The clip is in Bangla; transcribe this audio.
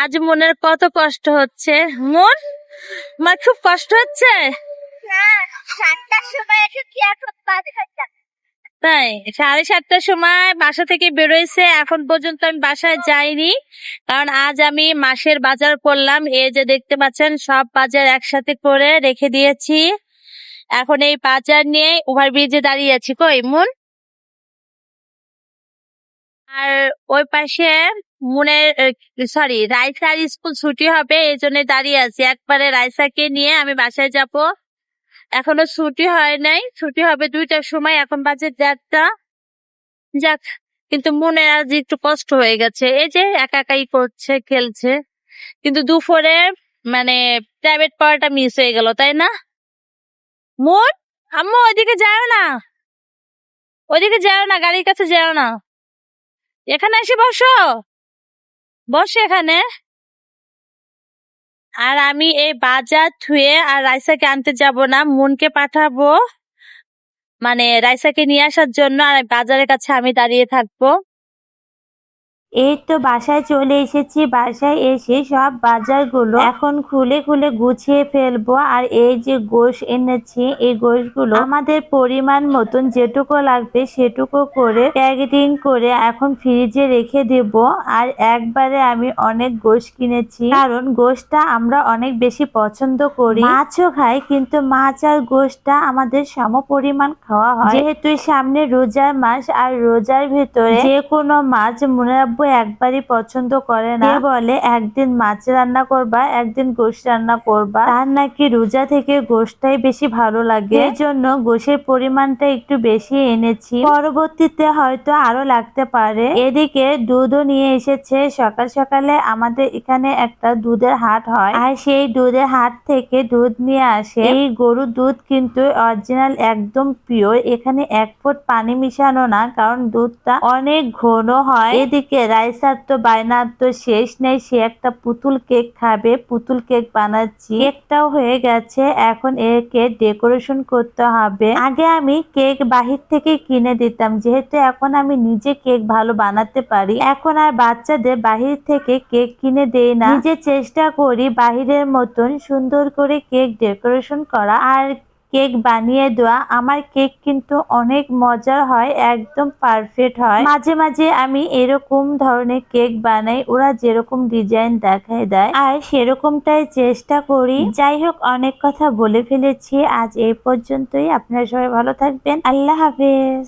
আজ মনের কত কষ্ট হচ্ছে। মন আমার খুব কষ্ট হচ্ছে। তাই 7:30টার সময় বাসা থেকে বেরোইছে, এখন পর্যন্ত আমি বাসায় যাইনি, কারণ আজ আমি মাসের বাজার করলাম। এই যে দেখতে পাচ্ছেন, সব বাজার একসাথে করে রেখে দিয়েছি। এখন এই বাজার নিয়ে ওভারব্রিজে দাঁড়িয়ে আছি। কই মন? আর ওই পাশে মুনের রাইসার স্কুল ছুটি হবে, এই জন্য দাঁড়িয়ে আছি। একবারে রাইসাকে নিয়ে আমি বাসায় যাব। এখনো ছুটি হয় নাই, ছুটি হবে 2টার সময়, এখন বাজে 1:30টা। যাক, কিন্তু মনে আজ একটু কষ্ট হয়ে গেছে। এই যে একা একাই করছে, খেলছে, কিন্তু দুপুরে মানে প্রাইভেট পড়াটা মিস হয়ে গেল, তাই না? মন, আম্মু ওইদিকে যাও না, ওইদিকে যাও না, গাড়ির কাছে যাও না, এখানে এসে বসো, বসো এখানে। আর আমি এই বাজার থুয়ে আর রাইসাকে আনতে যাব না, মনকে পাঠাবো মানে রাইসাকে নিয়ে আসার জন্য। আর বাজারের কাছে আমি দাঁড়িয়ে থাকবো। এই তো বাসায় চলে এসেছি। বাসায় এসে সব বাজারগুলো এখন খুলে খুলে গুছিয়ে ফেলবো। আর এই যে গোশ এনেছি, এই গোশগুলো আমাদের পরিমাণ মতন যেটুকু লাগবে সেটুকু করে প্যাকেটিং করে এখন ফ্রিজে রেখে দেব। আর একবারে আমি অনেক গোশ কিনেছি, কারণ গোশটা আমরা অনেক বেশি পছন্দ করি। মাছও খাই, কিন্তু মাছ আর গোশটা আমাদের সম পরিমাণ খাওয়া হয়, যেহেতু সামনে রোজার মাস। আর রোজার ভিতরে যে কোনো মাছ মুনার একবারই পছন্দ করে না। বলে একদিন মাছ রান্না করবা, একদিন গোশ রান্না করবা, তার নাকি রোজা থেকে গোশটাই বেশি ভালো লাগে। এর জন্য গোশের পরিমাণটা একটু বেশি এনেছি, পরবর্তীতে হয়তো আরো লাগতে পারে। এদিকে দুধও নিয়ে এসেছে। সকাল সকালে আমাদের এখানে একটা দুধের হাট হয়, আর সেই দুধের হাট থেকে দুধ নিয়ে আসে। এই গরুর দুধ কিন্তু অরিজিনাল, একদম পিওর। এখানে 1 ফুট পানি মিশানো না, কারণ দুধটা অনেক ঘন হয়। এদিকে রাইসার তো বায়নার তো শেষ নেই, সে একটা পুতুল কেক খাবে। পুতুল কেক বানাচ্ছি, কেকটাও হয়ে গেছে। এখন একে ডেকোরেশন করতে হবে। আগে আমি কেক বাহির থেকে কিনে দিতাম, যেহেতু এখন আমি নিজে কেক ভালো বানাতে পারি, এখন আর বাচ্চাদের বাহির থেকে কেক কিনে দেই না। নিজে চেষ্টা করি বাহিরের মতন সুন্দর করে কেক ডেকোরেশন করা আর কেক বানিয়ে দেওয়া। আমার কেক কিন্তু অনেক মজার হয়, একদম পারফেক্ট হয়। মাঝে মাঝে আমি এরকম ধরনের কেক বানাই, ওরা যেরকম ডিজাইন দেখায় দেয় আর সেরকমটাই চেষ্টা করি। যাই হোক, অনেক কথা বলে ফেলেছি, আজ এই পর্যন্তই। আপনারা সবাই ভালো থাকবেন, আল্লাহ হাফেজ।